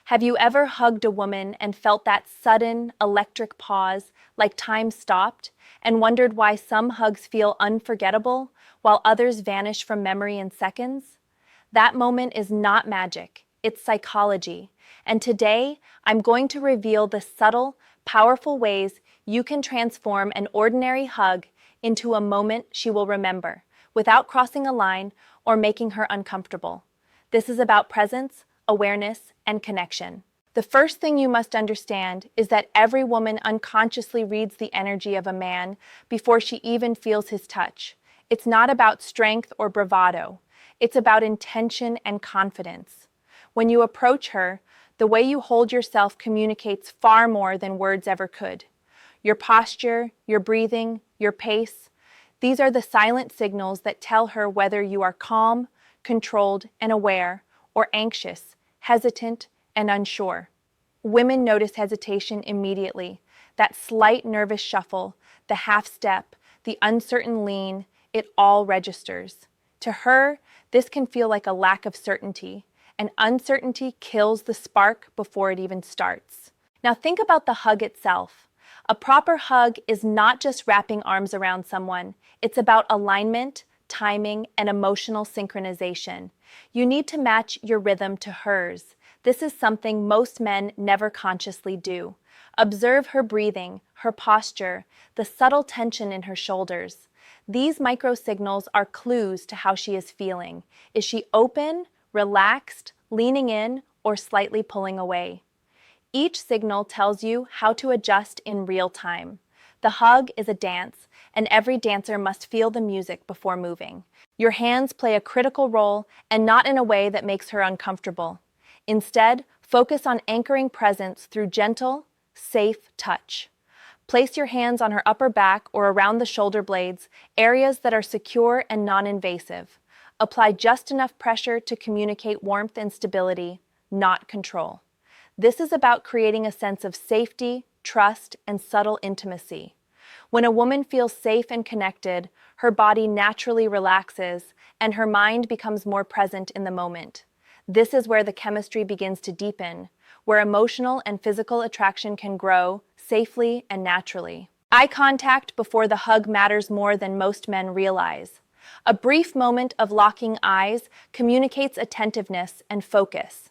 Have you ever hugged a woman and felt that sudden, electric pause, like time stopped, and wondered why some hugs feel unforgettable while others vanish from memory in seconds? That moment is not magic, it's psychology. And today, I'm going to reveal the subtle, powerful ways you can transform an ordinary hug into a moment she will remember, without crossing a line or making her uncomfortable. This is about presence, awareness, and connection. The first thing you must understand is that every woman unconsciously reads the energy of a man before she even feels his touch. It's not about strength or bravado. It's about intention and confidence. When you approach her, the way you hold yourself communicates far more than words ever could. Your posture, your breathing, your pace, these are the silent signals that tell her whether you are calm, controlled, and aware, or anxious, hesitant, and unsure. Women notice hesitation immediately. That slight nervous shuffle, the half step, the uncertain lean, it all registers. To her, this can feel like a lack of certainty, and uncertainty kills the spark before it even starts. Now think about the hug itself. A proper hug is not just wrapping arms around someone. It's about alignment, timing, and emotional synchronization. You need to match your rhythm to hers. This is something most men never consciously do. Observe her breathing, her posture, the subtle tension in her shoulders. These micro signals are clues to how she is feeling. Is she open, relaxed, leaning in, or slightly pulling away? Each signal tells you how to adjust in real time. The hug is a dance, and every dancer must feel the music before moving. Your hands play a critical role, and not in a way that makes her uncomfortable. Instead, focus on anchoring presence through gentle, safe touch. Place your hands on her upper back or around the shoulder blades, areas that are secure and non-invasive. Apply just enough pressure to communicate warmth and stability, not control. This is about creating a sense of safety, trust, and subtle intimacy. When a woman feels safe and connected, her body naturally relaxes and her mind becomes more present in the moment. This is where the chemistry begins to deepen, where emotional and physical attraction can grow safely and naturally. Eye contact before the hug matters more than most men realize. A brief moment of locking eyes communicates attentiveness and focus.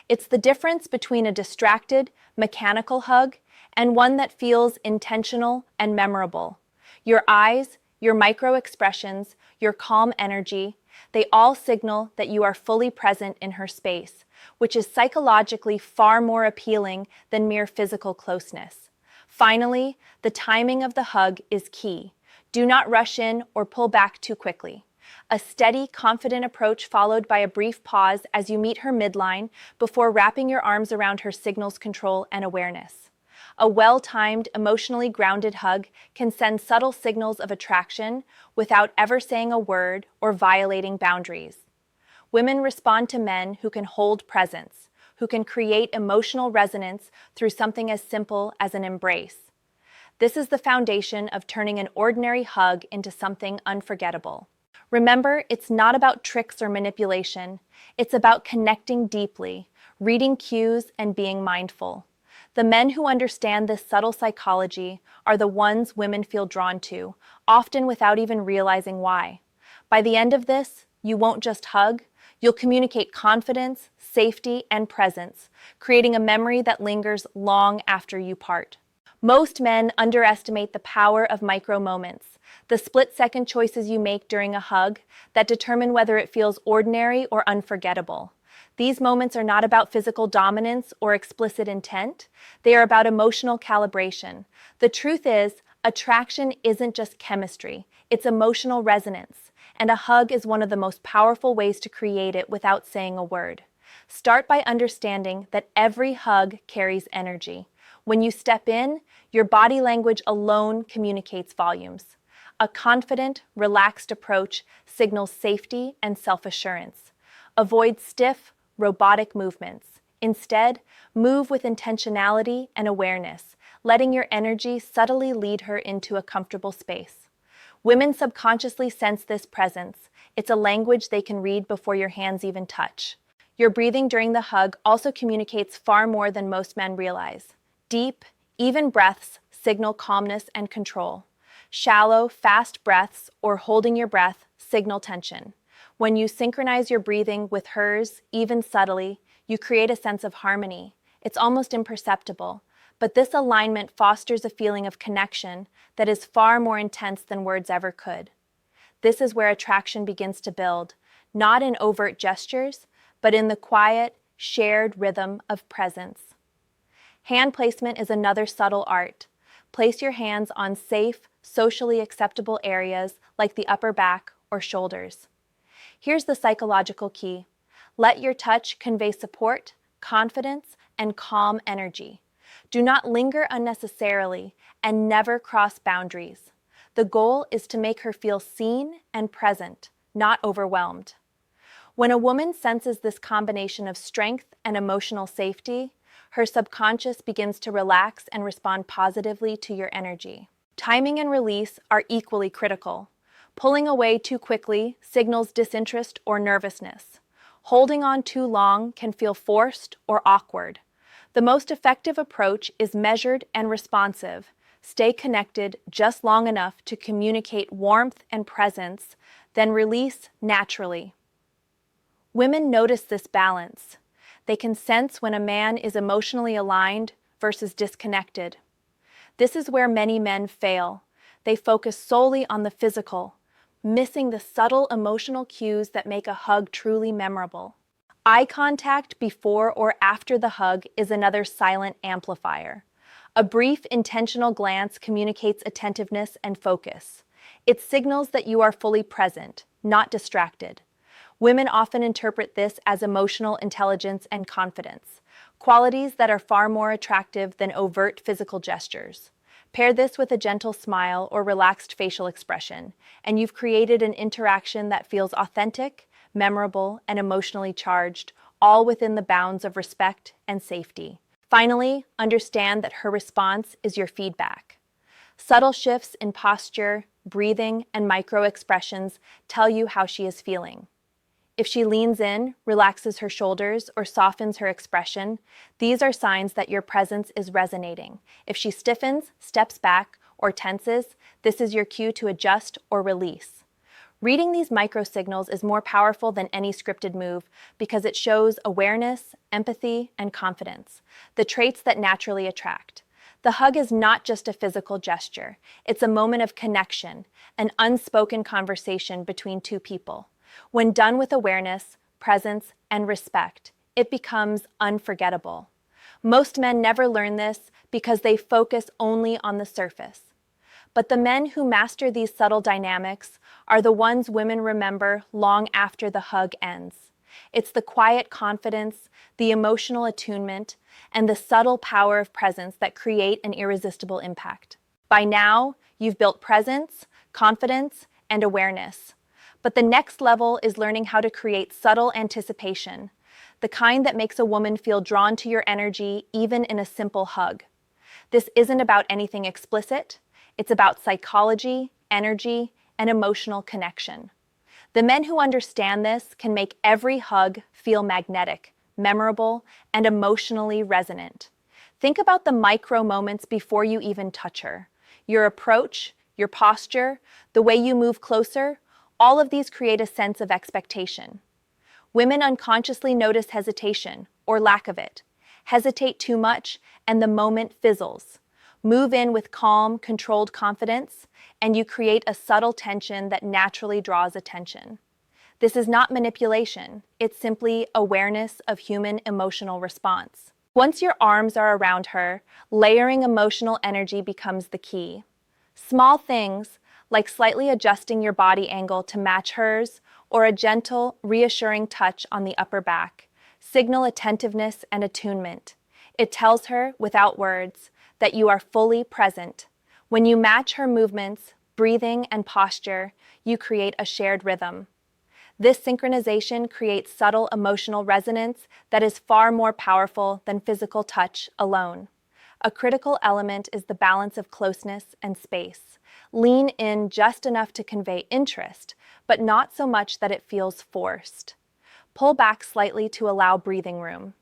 It's the difference between a distracted, mechanical hug and one that feels intentional and memorable. Your eyes, your micro expressions, your calm energy, they all signal that you are fully present in her space, which is psychologically far more appealing than mere physical closeness. Finally, the timing of the hug is key. Do not rush in or pull back too quickly. A steady, confident approach followed by a brief pause as you meet her midline before wrapping your arms around her signals control and awareness. A well-timed, emotionally grounded hug can send subtle signals of attraction without ever saying a word or violating boundaries. Women respond to men who can hold presence, who can create emotional resonance through something as simple as an embrace. This is the foundation of turning an ordinary hug into something unforgettable. Remember, it's not about tricks or manipulation. It's about connecting deeply, reading cues, and being mindful. The men who understand this subtle psychology are the ones women feel drawn to, often without even realizing why. By the end of this, you won't just hug, you'll communicate confidence, safety, and presence, creating a memory that lingers long after you part. Most men underestimate the power of micro moments, the split-second choices you make during a hug that determine whether it feels ordinary or unforgettable. These moments are not about physical dominance or explicit intent. They are about emotional calibration. The truth is, attraction isn't just chemistry, it's emotional resonance, and a hug is one of the most powerful ways to create it without saying a word. Start by understanding that every hug carries energy. When you step in, your body language alone communicates volumes. A confident, relaxed approach signals safety and self-assurance. Avoid stiff, robotic movements. Instead, move with intentionality and awareness, letting your energy subtly lead her into a comfortable space. Women subconsciously sense this presence. It's a language they can read before your hands even touch. Your breathing during the hug also communicates far more than most men realize. Deep, even breaths signal calmness and control. Shallow, fast breaths or holding your breath signal tension. When you synchronize your breathing with hers, even subtly, you create a sense of harmony. It's almost imperceptible, but this alignment fosters a feeling of connection that is far more intense than words ever could. This is where attraction begins to build, not in overt gestures, but in the quiet, shared rhythm of presence. Hand placement is another subtle art. Place your hands on safe, socially acceptable areas like the upper back or shoulders. Here's the psychological key. Let your touch convey support, confidence, and calm energy. Do not linger unnecessarily and never cross boundaries. The goal is to make her feel seen and present, not overwhelmed. When a woman senses this combination of strength and emotional safety, her subconscious begins to relax and respond positively to your energy. Timing and release are equally critical. Pulling away too quickly signals disinterest or nervousness. Holding on too long can feel forced or awkward. The most effective approach is measured and responsive. Stay connected just long enough to communicate warmth and presence, then release naturally. Women notice this balance. They can sense when a man is emotionally aligned versus disconnected. This is where many men fail. They focus solely on the physical, missing the subtle emotional cues that make a hug truly memorable. Eye contact before or after the hug is another silent amplifier. A brief, intentional glance communicates attentiveness and focus. It signals that you are fully present, not distracted. Women often interpret this as emotional intelligence and confidence, qualities that are far more attractive than overt physical gestures. Pair this with a gentle smile or relaxed facial expression, and you've created an interaction that feels authentic, memorable, and emotionally charged, all within the bounds of respect and safety. Finally, understand that her response is your feedback. Subtle shifts in posture, breathing, and micro-expressions tell you how she is feeling. If she leans in, relaxes her shoulders, or softens her expression, these are signs that your presence is resonating. If she stiffens, steps back, or tenses, this is your cue to adjust or release. Reading these micro-signals is more powerful than any scripted move because it shows awareness, empathy, and confidence, the traits that naturally attract. The hug is not just a physical gesture. It's a moment of connection, an unspoken conversation between two people. When done with awareness, presence, and respect, it becomes unforgettable. Most men never learn this because they focus only on the surface. But the men who master these subtle dynamics are the ones women remember long after the hug ends. It's the quiet confidence, the emotional attunement, and the subtle power of presence that create an irresistible impact. By now, you've built presence, confidence, and awareness. But the next level is learning how to create subtle anticipation, the kind that makes a woman feel drawn to your energy even in a simple hug. This isn't about anything explicit. It's about psychology, energy, and emotional connection. The men who understand this can make every hug feel magnetic, memorable, and emotionally resonant. Think about the micro moments before you even touch her. Your approach, your posture, the way you move closer, all of these create a sense of expectation. Women unconsciously notice hesitation, or lack of it. Hesitate too much, and the moment fizzles. Move in with calm, controlled confidence, and you create a subtle tension that naturally draws attention. This is not manipulation. It's simply awareness of human emotional response. Once your arms are around her, layering emotional energy becomes the key. Small things, like slightly adjusting your body angle to match hers, or a gentle, reassuring touch on the upper back, signal attentiveness and attunement. It tells her, without words, that you are fully present. When you match her movements, breathing, and posture, you create a shared rhythm. This synchronization creates subtle emotional resonance that is far more powerful than physical touch alone. A critical element is the balance of closeness and space. Lean in just enough to convey interest, but not so much that it feels forced. Pull back slightly to allow breathing room.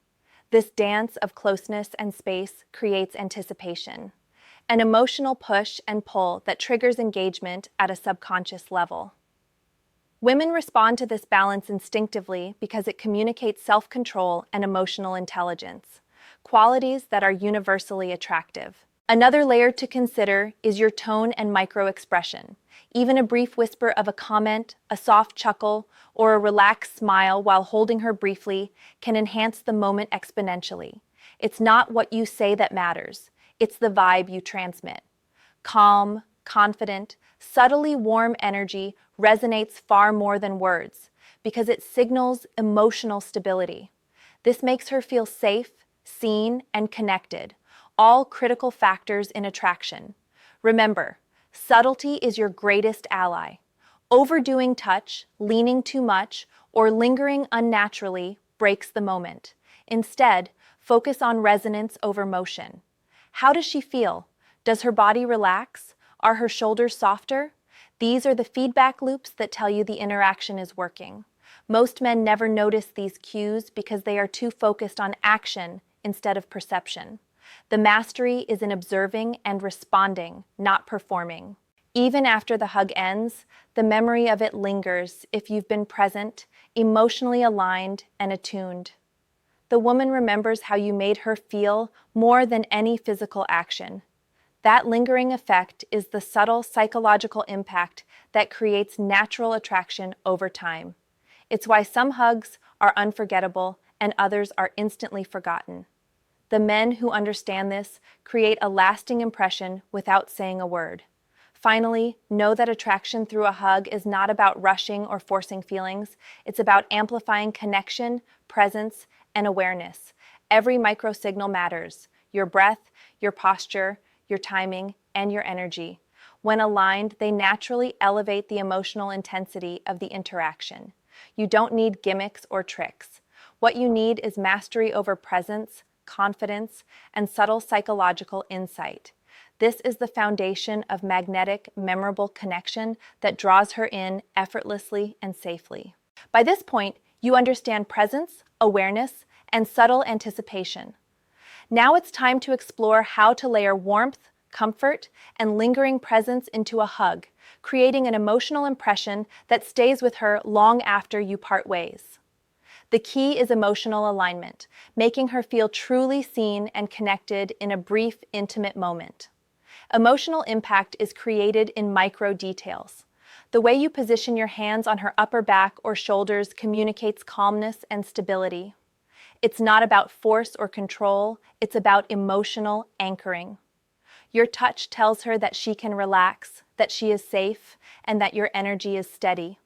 This dance of closeness and space creates anticipation, an emotional push and pull that triggers engagement at a subconscious level. Women respond to this balance instinctively because it communicates self-control and emotional intelligence, qualities that are universally attractive. Another layer to consider is your tone and micro-expression. Even a brief whisper of a comment, a soft chuckle, or a relaxed smile while holding her briefly can enhance the moment exponentially. It's not what you say that matters, it's the vibe you transmit. Calm, confident, subtly warm energy resonates far more than words because it signals emotional stability. This makes her feel safe, seen, and connected, all critical factors in attraction. Remember, subtlety is your greatest ally. Overdoing touch, leaning too much, or lingering unnaturally breaks the moment. Instead, focus on resonance over motion. How does she feel? Does her body relax? Are her shoulders softer? These are the feedback loops that tell you the interaction is working. Most men never notice these cues because they are too focused on action instead of perception. The mastery is in observing and responding, not performing. Even after the hug ends, the memory of it lingers if you've been present, emotionally aligned, and attuned. The woman remembers how you made her feel more than any physical action. That lingering effect is the subtle psychological impact that creates natural attraction over time. It's why some hugs are unforgettable and others are instantly forgotten. The men who understand this create a lasting impression without saying a word. Finally, know that attraction through a hug is not about rushing or forcing feelings. It's about amplifying connection, presence, and awareness. Every microsignal matters: your breath, your posture, your timing, and your energy. When aligned, they naturally elevate the emotional intensity of the interaction. You don't need gimmicks or tricks. What you need is mastery over presence, confidence, and subtle psychological insight. This is the foundation of magnetic, memorable connection that draws her in effortlessly and safely. By this point, you understand presence, awareness, and subtle anticipation. Now it's time to explore how to layer warmth, comfort, and lingering presence into a hug, creating an emotional impression that stays with her long after you part ways. The key is emotional alignment, making her feel truly seen and connected in a brief, intimate moment. Emotional impact is created in micro details. The way you position your hands on her upper back or shoulders communicates calmness and stability. It's not about force or control, it's about emotional anchoring. Your touch tells her that she can relax, that she is safe, and that your energy is steady.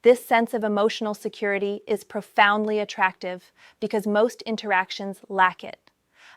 This sense of emotional security is profoundly attractive because most interactions lack it.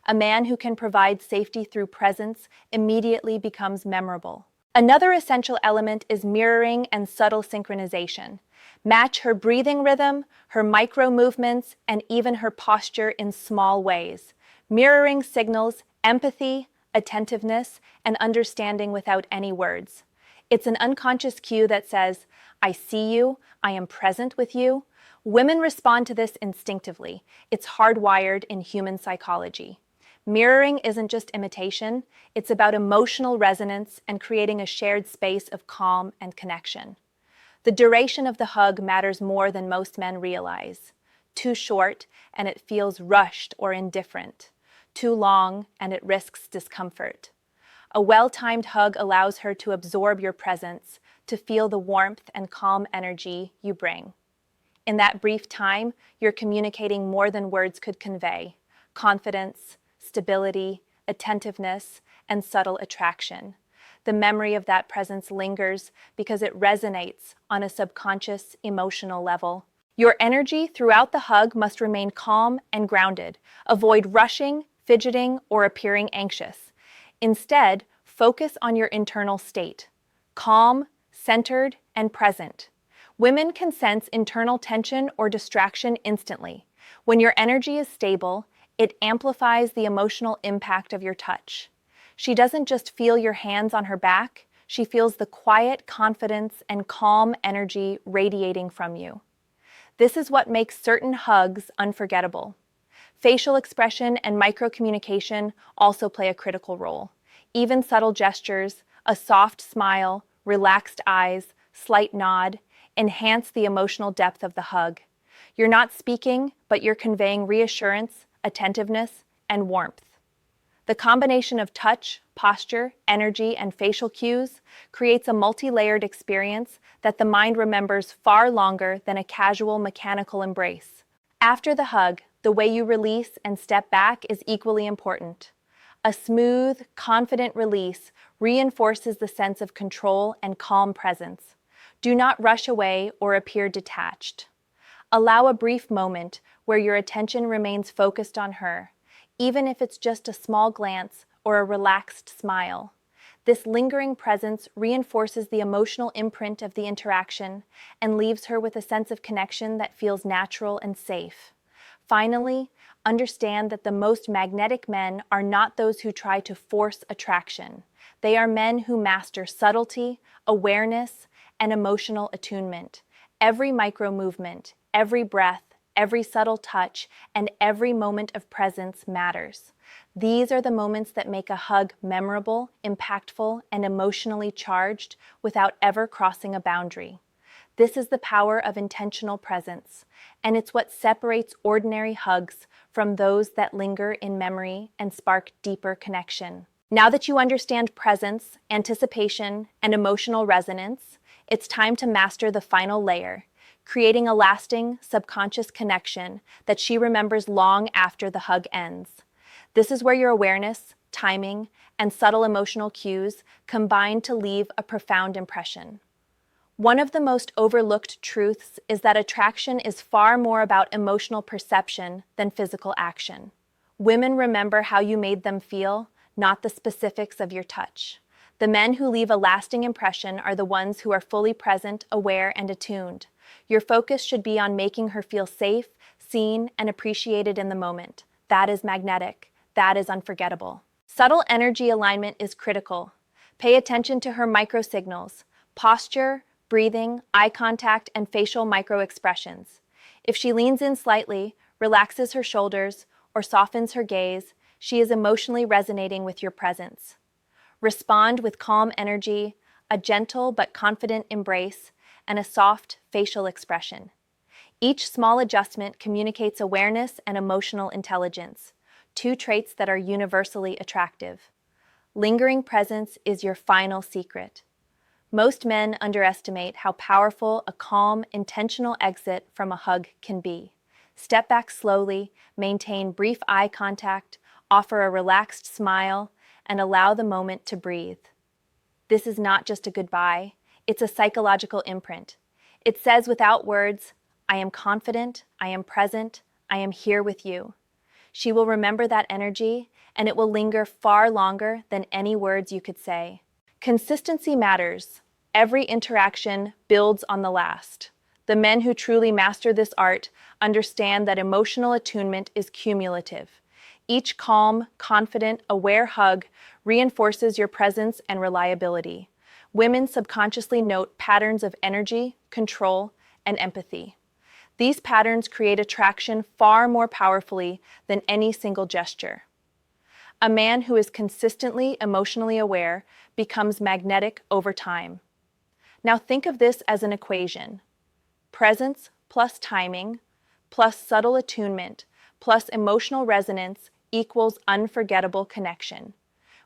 A man who can provide safety through presence immediately becomes memorable. Another essential element is mirroring and subtle synchronization. Match her breathing rhythm, her micro movements, and even her posture in small ways. Mirroring signals empathy, attentiveness, and understanding without any words. It's an unconscious cue that says, "I see you, I am present with you." Women respond to this instinctively. It's hardwired in human psychology. Mirroring isn't just imitation, it's about emotional resonance and creating a shared space of calm and connection. The duration of the hug matters more than most men realize. Too short, and it feels rushed or indifferent. Too long, and it risks discomfort. A well-timed hug allows her to absorb your presence, to feel the warmth and calm energy you bring. In that brief time, you're communicating more than words could convey: confidence, stability, attentiveness, and subtle attraction. The memory of that presence lingers because it resonates on a subconscious, emotional level. Your energy throughout the hug must remain calm and grounded. Avoid rushing, fidgeting, or appearing anxious. Instead, focus on your internal state: calm, centered, and present. Women can sense internal tension or distraction instantly. When your energy is stable, it amplifies the emotional impact of your touch. She doesn't just feel your hands on her back, she feels the quiet confidence and calm energy radiating from you. This is what makes certain hugs unforgettable. Facial expression and microcommunication also play a critical role. Even subtle gestures, a soft smile, relaxed eyes, slight nod, enhance the emotional depth of the hug. You're not speaking, but you're conveying reassurance, attentiveness, and warmth. The combination of touch, posture, energy, and facial cues creates a multi-layered experience that the mind remembers far longer than a casual mechanical embrace. After the hug, the way you release and step back is equally important. A smooth, confident release reinforces the sense of control and calm presence. Do not rush away or appear detached. Allow a brief moment where your attention remains focused on her, even if it's just a small glance or a relaxed smile. This lingering presence reinforces the emotional imprint of the interaction and leaves her with a sense of connection that feels natural and safe. Finally, understand that the most magnetic men are not those who try to force attraction. They are men who master subtlety, awareness, and emotional attunement. Every micro movement, every breath, every subtle touch, and every moment of presence matters. These are the moments that make a hug memorable, impactful, and emotionally charged without ever crossing a boundary. This is the power of intentional presence, and it's what separates ordinary hugs from those that linger in memory and spark deeper connection. Now that you understand presence, anticipation, and emotional resonance, it's time to master the final layer, creating a lasting, subconscious connection that she remembers long after the hug ends. This is where your awareness, timing, and subtle emotional cues combine to leave a profound impression. One of the most overlooked truths is that attraction is far more about emotional perception than physical action. Women remember how you made them feel, not the specifics of your touch. The men who leave a lasting impression are the ones who are fully present, aware, and attuned. Your focus should be on making her feel safe, seen, and appreciated in the moment. That is magnetic. That is unforgettable. Subtle energy alignment is critical. Pay attention to her microsignals, posture, breathing, eye contact, and facial microexpressions. If she leans in slightly, relaxes her shoulders, or softens her gaze, she is emotionally resonating with your presence. Respond with calm energy, a gentle but confident embrace, and a soft facial expression. Each small adjustment communicates awareness and emotional intelligence, two traits that are universally attractive. Lingering presence is your final secret. Most men underestimate how powerful a calm, intentional exit from a hug can be. Step back slowly, maintain brief eye contact, offer a relaxed smile, and allow the moment to breathe. This is not just a goodbye, it's a psychological imprint. It says without words, I am confident, I am present, I am here with you. She will remember that energy, and it will linger far longer than any words you could say. Consistency matters. Every interaction builds on the last. The men who truly master this art understand that emotional attunement is cumulative. Each calm, confident, aware hug reinforces your presence and reliability. Women subconsciously note patterns of energy, control, and empathy. These patterns create attraction far more powerfully than any single gesture. A man who is consistently emotionally aware becomes magnetic over time. Now think of this as an equation. Presence plus timing plus subtle attunement plus emotional resonance equals unforgettable connection.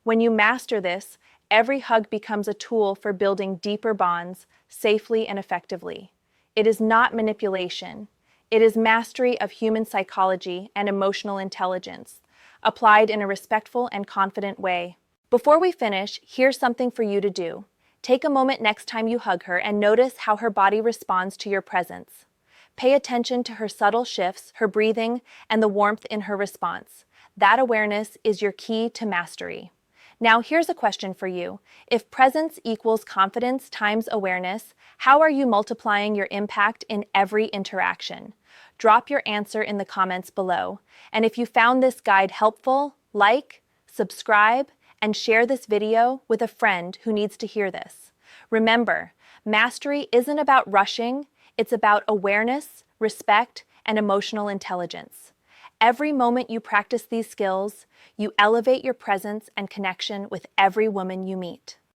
When you master this, every hug becomes a tool for building deeper bonds safely and effectively. It is not manipulation. It is mastery of human psychology and emotional intelligence, applied in a respectful and confident way. Before we finish, here's something for you to do. Take a moment next time you hug her and notice how her body responds to your presence. Pay attention to her subtle shifts, her breathing, and the warmth in her response. That awareness is your key to mastery. Now here's a question for you. If presence equals confidence times awareness, how are you multiplying your impact in every interaction? Drop your answer in the comments below. And if you found this guide helpful, like, subscribe, and share this video with a friend who needs to hear this. Remember, mastery isn't about rushing, it's about awareness, respect, and emotional intelligence. Every moment you practice these skills, you elevate your presence and connection with every woman you meet.